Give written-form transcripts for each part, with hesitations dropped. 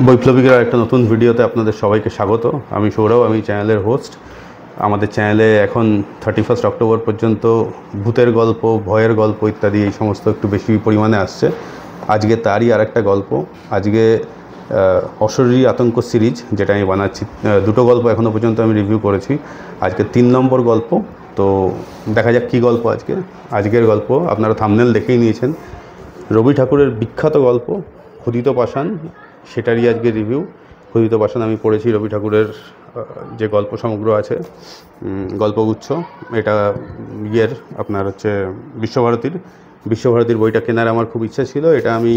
বৈপ্লবিকের একটা নতুন ভিডিওতে আপনাদের সবাইকে স্বাগত। আমি সৌরভ, আমি চ্যানেলের হোস্ট। আমাদের চ্যানেলে এখন 31 অক্টোবর পর্যন্ত ভূতের গল্প, ভয়ের গল্প ইত্যাদি এই সমস্ত একটু বেশি পরিমাণে আসছে। আজকে তারই আর একটা গল্প। আজকে অশরীরী আতঙ্ক সিরিজ যেটা আমি বানাচ্ছি, দুটো গল্প এখনও পর্যন্ত আমি রিভিউ করেছি। আজকে 3 নম্বর গল্প। তো দেখা যাক কী গল্প আজকের গল্প। আপনারা থাম্বনেল দেখেই নিয়েছেন, রবি ঠাকুরের বিখ্যাত গল্প ক্ষুধিত পাষাণ, সেটারই আজকে রিভিউ। ক্ষুধিত পাষাণ আমি পড়েছি, রবি ঠাকুরের যে গল্প সমগ্র আছে, গল্পগুচ্ছ, এটা আপনার হচ্ছে বিশ্বভারতীর বইটা কেনার আমার খুব ইচ্ছা ছিল। এটা আমি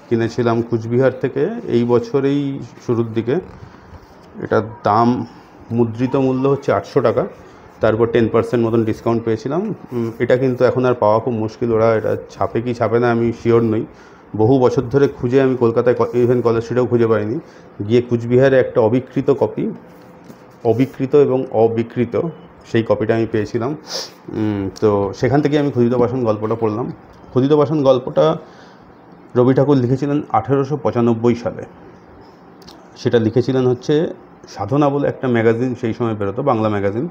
কিনেছিলাম কুচবিহার থেকে এই বছরেই শুরুর দিকে। এটার দাম, মুদ্রিত মূল্য হচ্ছে 800 টাকা, তারপর 10% মতন ডিসকাউন্ট পেয়েছিলাম। এটা কিন্তু এখন আর পাওয়া খুব মুশকিল। ওরা এটা ছাপে কি ছাপে না আমি শিওর নই। বহু বছর ধরে খুঁজে আমি কলকাতায়, ইভেন কলেজ স্ট্রিটেও খুঁজে পাইনি। গিয়ে কুচবিহারে একটা অবিকৃত কপি, অবিকৃত এবং অবিকৃত, সেই কপিটা আমি পেয়েছিলাম। তো সেখান থেকে আমি ক্ষুধিত পাষাণ গল্পটা পড়লাম। ক্ষুধিত পাষাণ গল্পটা রবি ঠাকুর লিখেছিলেন 1895 সালে। সেটা লিখেছিলেন হচ্ছে সাধনা বলে একটা ম্যাগাজিন সেই সময় বেরোতো, বাংলা ম্যাগাজিন,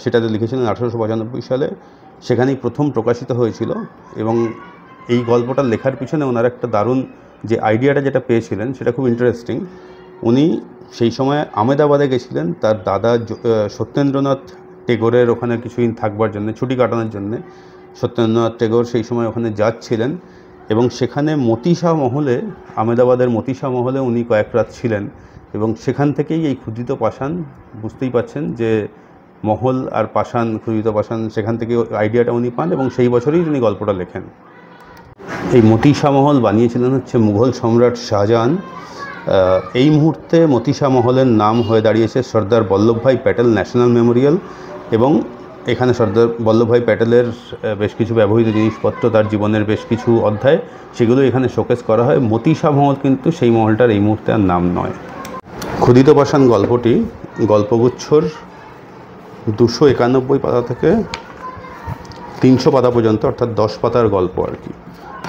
সেটাতে লিখেছিলেন 1895 সালে। সেখানেই প্রথম প্রকাশিত হয়েছিল। এবং এই গল্পটা লেখার পিছনে ওনার একটা দারুণ যে আইডিয়াটা যেটা পেয়েছিলেন সেটা খুব ইন্টারেস্টিং। উনি সেই সময় আহমেদাবাদে গেছিলেন তার দাদা সত্যেন্দ্রনাথ টেগোরের ওখানে কিছুদিন থাকবার জন্য, ছুটি কাটানোর জন্যে। সত্যেন্দ্রনাথ টেগোর সেই সময় ওখানে যাচ্ছিলেন এবং সেখানে মতিশা মহলে, আহমেদাবাদের মতিশা মহলে উনি কয়েক রাত ছিলেন। এবং সেখান থেকেই এই ক্ষুধিত পাষাণ, বুঝতেই পাচ্ছেন যে মহল আর পাষাণ, ক্ষুধিত পাষাণ, সেখান থেকে আইডিয়াটা উনি পান এবং সেই বছরেই উনি গল্পটা লেখেন। এই মতিশা মহল বানিয়েছিলেন হচ্ছে মুঘল সম্রাট শাহজাহান। এই মুহূর্তে মতিশা মহলের নাম হয়ে দাঁড়িয়েছে সর্দার বল্লভভাই প্যাটেল ন্যাশনাল মেমোরিয়াল। এবং এখানে সর্দার বল্লভভাই প্যাটেলের বেশ কিছু ব্যবহৃত জিনিসপত্র, তার জীবনের বেশ কিছু অধ্যায়, সেগুলো এখানে শোকেস করা হয়। মতিশা মহল কিন্তু সেই মহলটার এই মুহূর্তে আর নাম নয়। ক্ষুধিত পাষাণ গল্পটি গল্পগুচ্ছর 291 পাতা থেকে 300 পাতা পর্যন্ত, অর্থাৎ 10 পাতার গল্প আর কি।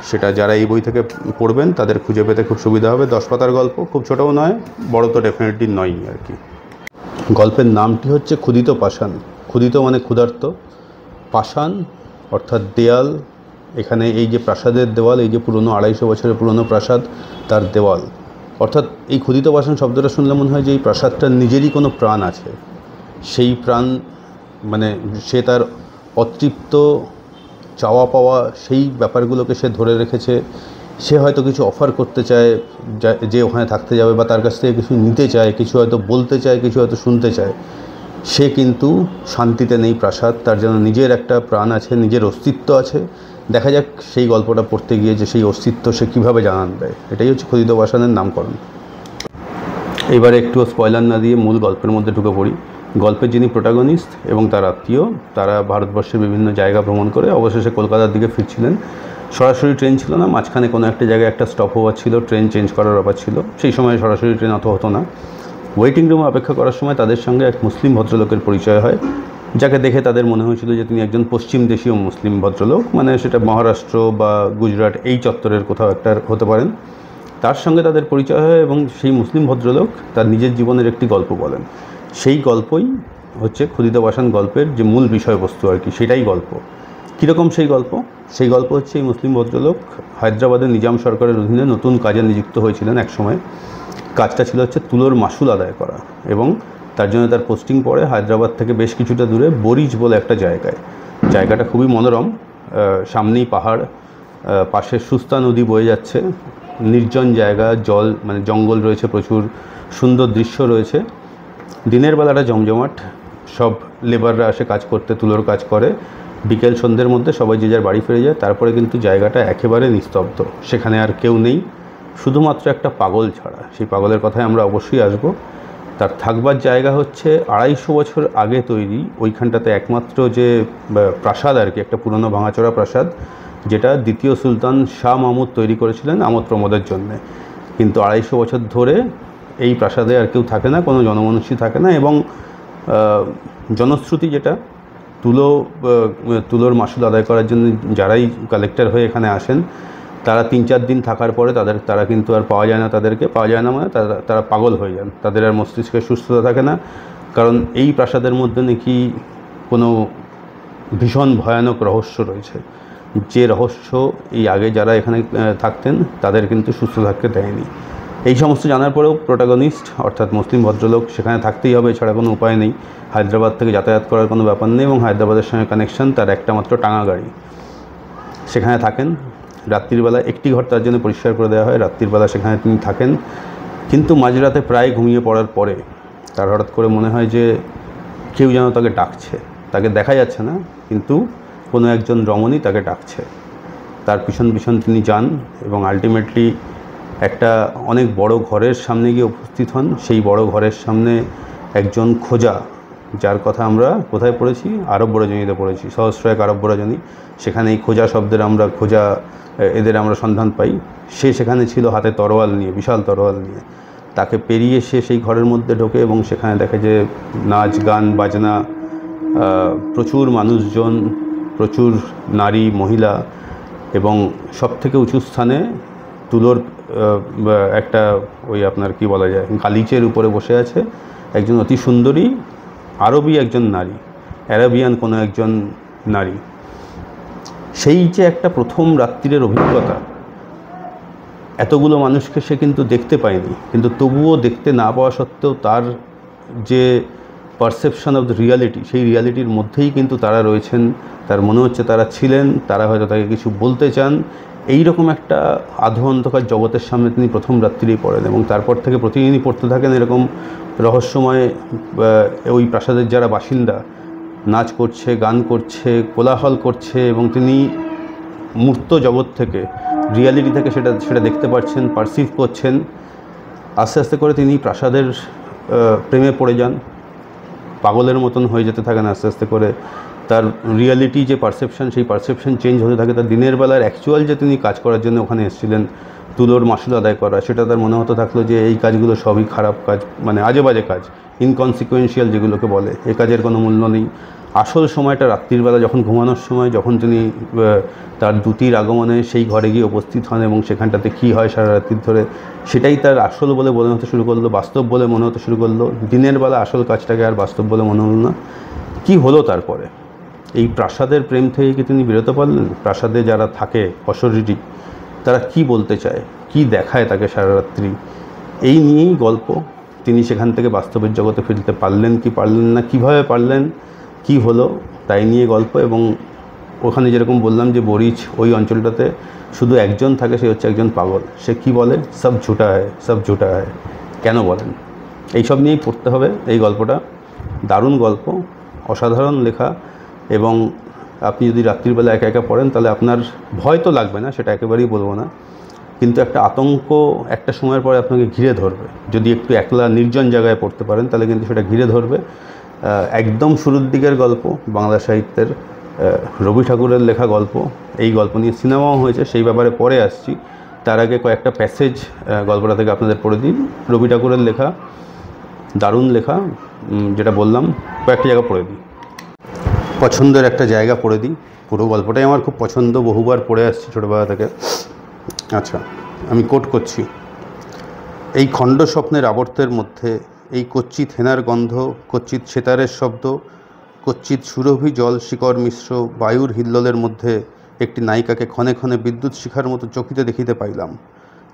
সেটা যারা এই বই থেকে পড়বেন তাদের খুঁজে পেতে খুব সুবিধা হবে। 10 পাতার গল্প, খুব ছোটও নয়, বড় তো ডেফিনেটলি নয় আর কি। গল্পের নামটি হচ্ছে ক্ষুধিত পাষাণ। ক্ষুধিত মানে ক্ষুধার্ত, পাষাণ অর্থাৎ দেয়াল। এখানে এই যে প্রাসাদের দেওয়াল, এই যে পুরনো 250 বছরের পুরনো প্রাসাদ, তার দেওয়াল, অর্থাৎ এই ক্ষুধিত পাষাণ শব্দটা শুনলে মনে হয় যে এই প্রাসাদটার নিজেরই কোনো প্রাণ আছে। সেই প্রাণ মানে সে তার অতৃপ্ত চাওয়া পাওয়া, সেই ব্যাপারগুলোকে সে ধরে রেখেছে। সে হয়তো কিছু অফার করতে চায় যে ওখানে থাকতে যাবে, বা তার কাছ থেকে কিছু নিতে চায়, কিছু হয়তো বলতে চায়, কিছু হয়তো শুনতে চায়। সে কিন্তু শান্তিতে নেই। প্রাসাদ, তার জন্য নিজের একটা প্রাণ আছে, নিজের অস্তিত্ব আছে। দেখা যাক সেই গল্পটা পড়তে গিয়ে যে সেই অস্তিত্ব সে কীভাবে জানান দেয়। এটাই হচ্ছে ক্ষুধিত পাষাণের নামকরণ। এবারে একটু স্পয়লার না দিয়ে মূল গল্পের মধ্যে ঢুকে পড়ি। গল্পের যিনি প্রোটাগনিস্ট এবং তার আত্মীয়, তারা ভারতবর্ষের বিভিন্ন জায়গা ভ্রমণ করে অবশেষে কলকাতার দিকে ফিরছিলেন। সরাসরি ট্রেন ছিল না, মাঝখানে কোনো একটা জায়গায় একটা স্টপ ওভার ছিল, ট্রেন চেঞ্জ করার ব্যাপার ছিল। সেই সময় সরাসরি ট্রেন অত হতো না। ওয়েটিং রুমে অপেক্ষা করার সময় তাদের সঙ্গে এক মুসলিম ভদ্রলোকের পরিচয় হয়, যাকে দেখে তাদের মনে হয়েছিল যে তিনি একজন পশ্চিম দেশীয় মুসলিম ভদ্রলোক, মানে সেটা মহারাষ্ট্র বা গুজরাট এই চত্বরের কোথাও একটা হতে পারেন। তার সঙ্গে তাদের পরিচয় হয় এবং সেই মুসলিম ভদ্রলোক তার নিজের জীবনের একটি গল্প বলেন। সেই গল্পই হচ্ছে ক্ষুধিত পাষাণ গল্পের যে মূল বিষয়বস্তু আর কি, সেটাই গল্প। কীরকম সেই গল্প? সেই গল্প হচ্ছে এই মুসলিম ভদ্রলোক হায়দ্রাবাদের নিজাম সরকারের অধীনে নতুন কাজে নিযুক্ত হয়েছিলেন এক সময়। কাজটা ছিল হচ্ছে তুলোর মাসুল আদায় করা, এবং তার জন্য তার পোস্টিং পড়ে হায়দ্রাবাদ থেকে বেশ কিছুটা দূরে বরিজ বলে একটা জায়গায়। জায়গাটা খুবই মনোরম, সামনেই পাহাড়, পাশে সুস্তা নদী বয়ে যাচ্ছে, নির্জন জায়গা, জল মানে জঙ্গল রয়েছে, প্রচুর সুন্দর দৃশ্য রয়েছে। দিনের বেলাটা জমজমাট, সব লেবাররা আসে কাজ করতে, তুলোর কাজ করে। বিকেল সন্ধ্যের মধ্যে সবাই যে যার বাড়ি ফিরে যায়। তারপরে কিন্তু জায়গাটা একেবারে নিস্তব্ধ, সেখানে আর কেউ নেই, শুধুমাত্র একটা পাগল ছাড়া। সেই পাগলের কথায় আমরা অবশ্যই আসব। তার থাকবার জায়গা হচ্ছে 250 বছর আগে তৈরি ওইখানটাতে একমাত্র যে প্রাসাদ আর কি, একটা পুরনো ভাঙাচোরা প্রাসাদ, যেটা দ্বিতীয় সুলতান শাহ মাহমুদ তৈরি করেছিলেন আমোদ প্রমোদের জন্যে। কিন্তু 250 বছর ধরে এই প্রাসাদে আর কেউ থাকে না, কোনো জনমানুষই থাকে না। এবং জনশ্রুতি যেটা, তুলোর মাসুল আদায় করার জন্য যারাই কালেক্টর হয়ে এখানে আসেন, তারা 3-4 দিন থাকার পরে তারা কিন্তু আর পাওয়া যায় না, তাদেরকে পাওয়া যায় না মানে তারা পাগল হয়ে যান, তাদের আর মস্তিষ্কের সুস্থতা থাকে না। কারণ এই প্রাসাদের মধ্যে নাকি কোনো ভীষণ ভয়ানক রহস্য রয়েছে, যে রহস্য এই আগে যারা এখানে থাকতেন তাদের কিন্তু সুস্থ থাকতে দেয়নি। এই সমস্ত জানার পরেও প্রোটাগনিস্ট অর্থাৎ মুসলিম ভদ্রলোক সেখানে থাকতেই হবে, এছাড়া কোনো উপায় নেই। হায়দ্রাবাদ থেকে যাতায়াত করার কোনো ব্যাপার নেই এবং হায়দ্রাবাদের সঙ্গে কানেকশান তার একটা মাত্র টাঙা গাড়ি। সেখানে থাকেন রাত্রিবেলা, একটি ঘর তার জন্য পরিষ্কার করে দেওয়া হয়, রাত্রিবেলা সেখানে তিনি থাকেন। কিন্তু মাঝরাতে প্রায় ঘুমিয়ে পড়ার পরে তার হঠাৎ করে মনে হয় যে কেউ যেন তাকে ডাকছে, তাকে দেখা যাচ্ছে না কিন্তু কোনো একজন রমণী তাকে ডাকছে। তার পিছন পিছন তিনি যান এবং আলটিমেটলি একটা অনেক বড় ঘরের সামনে গিয়ে উপস্থিত হন। সেই বড় ঘরের সামনে একজন খোঁজা, যার কথা আমরা কোথায় পড়েছি, আরব্য রজনীতে পড়েছি, সহস্রায়ক আরব্য রজনী। সেখানে এই খোঁজা শব্দের এদের আমরা সন্ধান পাই। সে সেখানে ছিল হাতে তরোয়াল নিয়ে, বিশাল তরোয়াল নিয়ে। তাকে পেরিয়ে সে সেই ঘরের মধ্যে ঢোকে এবং সেখানে দেখে যে নাচ গান বাজনা, প্রচুর মানুষজন, প্রচুর নারী মহিলা, এবং সবথেকে উঁচু স্থানে তুলোর একটা ওই আপনার কি বলা যায় গালিচের উপরে বসে আছে একজন অতি সুন্দরী আরবি একজন নারী, অ্যারাবিয়ান কোনো একজন নারী। সেই যে একটা প্রথম রাত্রিরের অভিজ্ঞতা, এতগুলো মানুষকে সে কিন্তু দেখতে পায়নি, কিন্তু তবুও দেখতে না পাওয়া সত্ত্বেও তার যে পারসেপশন অফ দ্য রিয়ালিটি, সেই রিয়ালিটির মধ্যেই কিন্তু তারা রয়েছেন। তার মনে হচ্ছে তারা ছিলেন, তারা হয়তো তাকে কিছু বলতে চান। এই রকম একটা আধো অন্ধকার জগতের সামনে তিনি প্রথম রাত্রিরেই পড়েন এবং তারপর থেকে প্রতিদিনই পড়তে থাকেন এরকম রহস্যময়। ওই প্রাসাদের যারা বাসিন্দা নাচ করছে, গান করছে, কোলাহল করছে এবং তিনি মূর্ত জগৎ থেকে, রিয়ালিটি থেকে সেটা দেখতে পাচ্ছেন, পারসিভ করছেন। আস্তে আস্তে করে তিনি প্রাসাদের প্রেমে পড়ে যান, পাগলের মতন হয়ে যেতে থাকেন। আস্তে আস্তে করে তার রিয়ালিটি যে পারসেপশন, সেই পারসেপশন চেঞ্জ হতে থাকে। তার দিনের বেলার অ্যাকচুয়াল যে তিনি কাজ করার জন্য ওখানে এসেছিলেন, তুলোর মাসুল আদায় করা, সেটা তার মনে হতে থাকলো যে এই কাজগুলো সবই খারাপ কাজ, মানে আজে বাজে কাজ, ইনকনসিকুয়েন্সিয়াল যেগুলোকে বলে, এ কাজের কোনো মূল্য নেই। আসল সময়টা রাত্রির বেলা যখন ঘুমানোর সময়, যখন তিনি তার দ্যুতির আগমনে সেই ঘরে গিয়ে উপস্থিত হন এবং সেখানটাতে কী হয় সারা রাত্রির ধরে, সেটাই তার আসল বলে মনে হতে শুরু করলো, বাস্তব বলে মনে হতে শুরু করলো। দিনের বেলা আসল কাজটাকে আর বাস্তব বলে মনে হলো না। কী হলো তারপরে? এই প্রাসাদের প্রেম থেকে কি তিনি বেরোতে পারলেন? প্রাসাদে যারা থাকে অশরীরী, তারা কি বলতে চায়, কি দেখায় তাকে সারা রাত্রি, এই নিয়েই গল্প। তিনি সেখান থেকে বাস্তবের জগতে ফিরতে পারলেন কি পারলেন না, কিভাবে পারলেন, কি হলো, তাই নিয়ে গল্প। এবং ওখানে যেরকম বললাম যে বরিচ ওই অঞ্চলটাতে শুধু একজন থাকে, সে হচ্ছে একজন পাগল। সে কি বলে, সব ঝুটা হয়, সব ঝুটা হয়। কেন বলেন? এইসব নিয়েই পড়তে হবে এই গল্পটা। দারুণ গল্প, অসাধারণ লেখা। এবং আপনি যদি রাত্রিবেলা একা একা পড়েন তাহলে আপনার ভয় তো লাগবে না, সেটা একেবারেই বলবো না, কিন্তু একটা আতঙ্ক একটা সময়ের পরে আপনাকে ঘিরে ধরবে। যদি একটু একলা নির্জন জায়গায় পড়তে পারেন তাহলে কিন্তু সেটা ঘিরে ধরবে। একদম শুরুর দিকের গল্প, বাংলা সাহিত্যের রবি ঠাকুরের লেখা গল্প। এই গল্প নিয়ে সিনেমাও হয়েছে, সেই ব্যাপারে পরে আসছি। তার আগে কয়েকটা প্যাসেজ গল্পটা থেকে আপনাদের পড়ে দিই। রবি ঠাকুরের লেখা, দারুণ লেখা, যেটা বললাম, কয়েকটা জায়গা পড়ে দিই। পছন্দের একটা জায়গা পড়ে দিই। পুরো গল্পটাই আমার খুব পছন্দ, বহুবার পড়ে আসছি ছোটোবেলা থেকে। আচ্ছা, আমি কোট করছি। এই খণ্ড স্বপ্নের আবর্তের মধ্যে, এই কচ্ছিৎ হেনার গন্ধ, কচ্ছিৎ সেতারের শব্দ, কচ্ছিৎ সুরভি জল শিকড় মিশ্র বায়ুর হিল্লোলের মধ্যে একটি নায়িকাকে ক্ষণে ক্ষণে বিদ্যুৎ শিখার মতো চকিতে দেখিতে পাইলাম।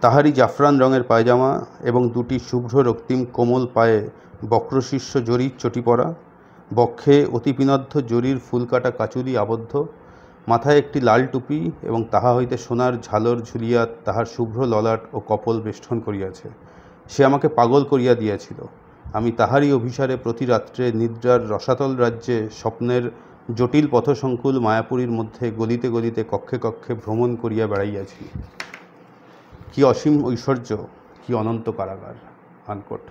তাহারই জাফরান রঙের পায়জামা এবং দুটি শুভ্র রক্তিম কোমল পায়ে বক্রশীর্ষ জরির চটি পরা, বক্ষে অতিপিনদ্ধ জরির ফুলকাটা কাচুরি আবদ্ধ, মাথায় একটি লাল টুপি এবং তাহা হইতে সোনার ঝালর ঝুলিয়া তাহার শুভ্র ললাট ও কপল বেষ্টন করিয়াছে। সে আমাকে পাগল করিয়া দিয়াছিল। আমি তাহারই অভিসারে প্রতি রাত্রে নিদ্রার রসাতল রাজ্যে স্বপ্নের জটিল পথসংকুল মায়াপুরীর মধ্যে গলিতে গলিতে কক্ষে কক্ষে ভ্রমণ করিয়া বেড়াইয়াছি। কি অসীম ঐশ্বর্য, কি অনন্ত কারাগার। আনকোট।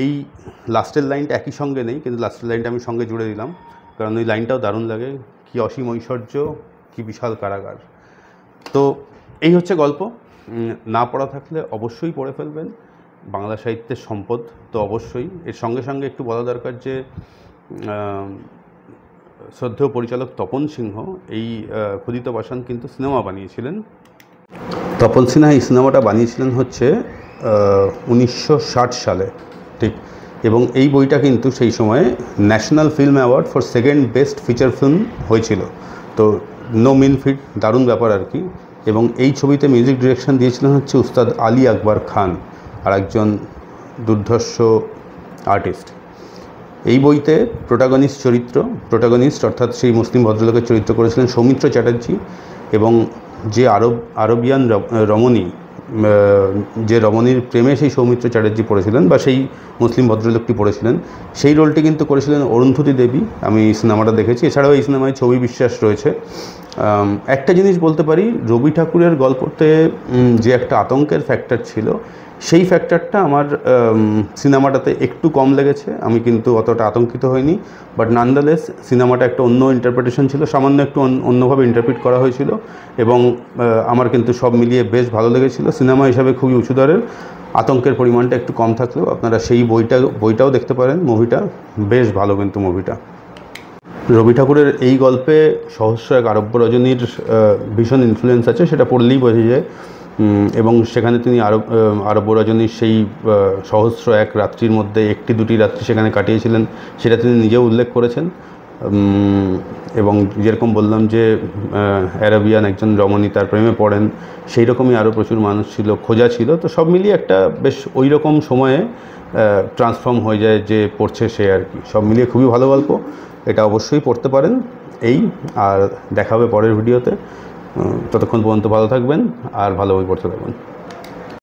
এই লাস্টের লাইনটা একই সঙ্গে নেই, কিন্তু লাস্টের লাইনটা আমি সঙ্গে জুড়ে দিলাম, কারণ ওই লাইনটাও দারুণ লাগে। কি অসীম ঐশ্বর্য, কি বিশাল কারাগার। তো এই হচ্ছে গল্প। না পড়া থাকলে অবশ্যই পড়ে ফেলবেন। বাংলা সাহিত্যের সম্পদ তো অবশ্যই। এর সঙ্গে সঙ্গে একটু বলা দরকার যে শ্রদ্ধেয় পরিচালক তপন সিংহ এই ক্ষুদিত পাষাণ কিন্তু সিনেমা বানিয়েছিলেন। তপন সিনহা এই সিনেমাটা বানিয়েছিলেন হচ্ছে 1960 সালে, ঠিক। এবং এই বইটা কিন্তু সেই সময়ে national film award for second best feature film হয়েছিল। তো নো মিন ফিট, দারুণ ব্যাপার আর কি। এবং এই ছবিতে মিউজিক ডিরেকশন দিয়েছিলেন হচ্ছে উস্তাদ আলী আকবর খান, আর একজন দুর্ধর্ষ আর্টিস্ট। এই বইতে প্রোটাগনিস্ট অর্থাৎ সেই মুসলিম ভদ্রলোকের চরিত্র করেছিলেন সৌমিত্র চ্যাটার্জি, এবং যে আরবিয়ান রমণী, যে রমণীর প্রেমে সেই সৌমিত্র চ্যাটার্জি পড়েছিলেন বা সেই মুসলিম ভদ্রলোকটি পড়েছিলেন, সেই রোলটি কিন্তু করেছিলেন অরুন্ধতী দেবী। আমি সিনেমাটা দেখেছি। এছাড়াও এই সিনেমায় ছবি বিশ্বাস রয়েছে। একটা জিনিস বলতে পারি, রবি ঠাকুরের গল্পতে যে একটা আতঙ্কের ফ্যাক্টর ছিল, সেই ফ্যাক্টরটা আমার সিনেমাটাতে একটু কম লেগেছে। আমি কিন্তু অতটা আতঙ্কিত হইনি, বাট নানদালেস সিনেমাটা একটা অন্য ইন্টারপ্রিটেশন ছিল, সামান্য একটু অন্যভাবে ইন্টারপ্রিট করা হয়েছিল, এবং আমার কিন্তু সব মিলিয়ে বেশ ভালো লেগেছিল। সিনেমা হিসাবে খুবই উঁচু দরের, আতঙ্কের পরিমাণটা একটু কম থাকলেও আপনারা সেই বইটাও দেখতে পারেন। মুভিটা বেশ ভালো কিন্তু মুভিটা। রবি ঠাকুরের এই গল্পে সহস্র এক আরব্য রজনীর ভীষণ ইনফ্লুয়েন্স আছে, সেটা পড়লেই বোঝা যায়। এবং সেখানে তিনি আরব্য রজনীর সেই সহস্র এক রাত্রির মধ্যে একটি দুটি রাত্রি সেখানে কাটিয়েছিলেন, সেটা তিনি নিজেও উল্লেখ করেছেন। এবং যেরকম বললাম যে অ্যারাবিয়ান একজন রমণী তার প্রেমে পড়েন, সেই রকমই আরও প্রচুর মানুষ ছিল, খোঁজা ছিল। তো সব মিলিয়ে একটা বেশ ওই রকম সময়ে ট্রান্সফর্ম হয়ে যায় যে পড়ছে সে আর কি। সব মিলিয়ে খুবই ভালো গল্প, এটা অবশ্যই পড়তে পারেন। আর দেখা হবে পরের ভিডিওতে। ততক্ষণ পর্যন্ত ভালো থাকবেন আর ভালো বই পড়তে থাকবেন।